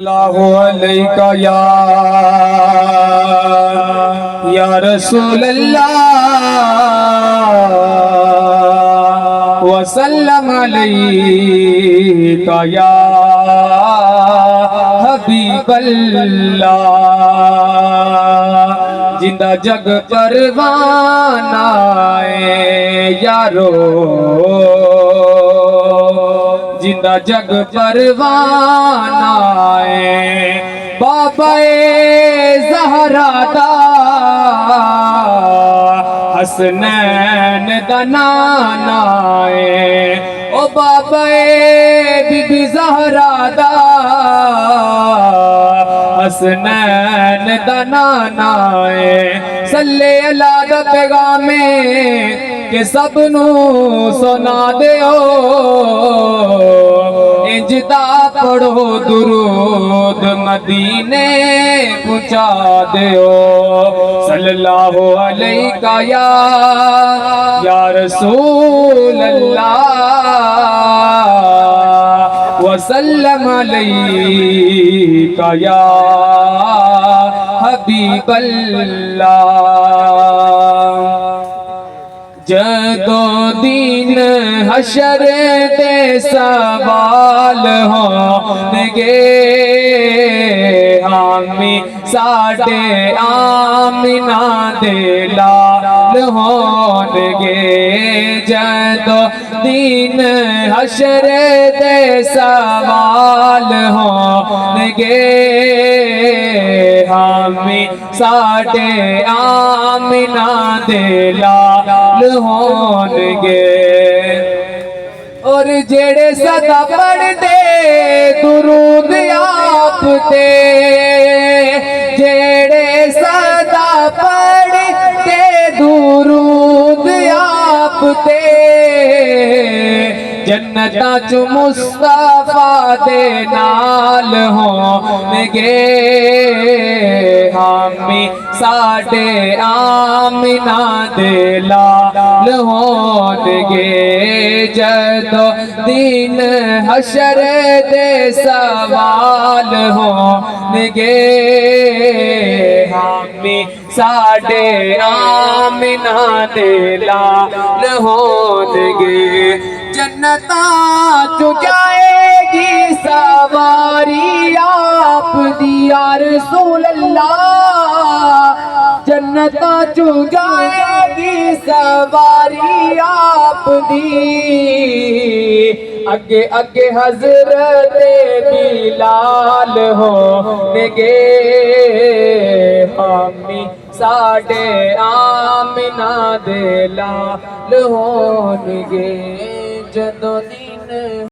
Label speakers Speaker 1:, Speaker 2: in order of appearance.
Speaker 1: اللہ علیکہ یا رسول اللہ وسلم علیکہ یا حبیب اللہ زندہ جگ پروانہ یارو زندہ جگ پروانہ بابا زہرا دا حسنین دا نانا او بابا بی بی زہرا دا حسنین دا نانا صلی اللہ دا پیغام کہ سب نو سنا دیو انجدہ پڑھو درود مدینے پہنچا دیو صلی اللہ علیکہ یا رسول اللہ وسلم علیکہ یا حبیب اللہ جدو دین حشر دے سوال ہونگے حامی ساڑھے آمینہ دے لال ہونگے جدو دین حشر دے سوال ہونگے حامی ساڑھے آمینہ دے لال ہونگے اور جڑے صدا پڑھ دے درود آپ دے جڑے صدا پڑھ دے درود آپ دے جنتاں چ مصطفیٰ دے نال ہونگے حامی ساڑھے آمینہ دے لال ہونگے جدو دین حشر دے سوال ہونگے حامی ساڑھے آمینہ دے لال ہونگے جنتاں چ جائے گی سواری آپ دی یا رسول اللہ جنتاں چ جائے گی سواری آپ دی اگے اگے حضرت بلال ہونگے حامی ساڑھے آمینہ دے لال ہونگے جدو دین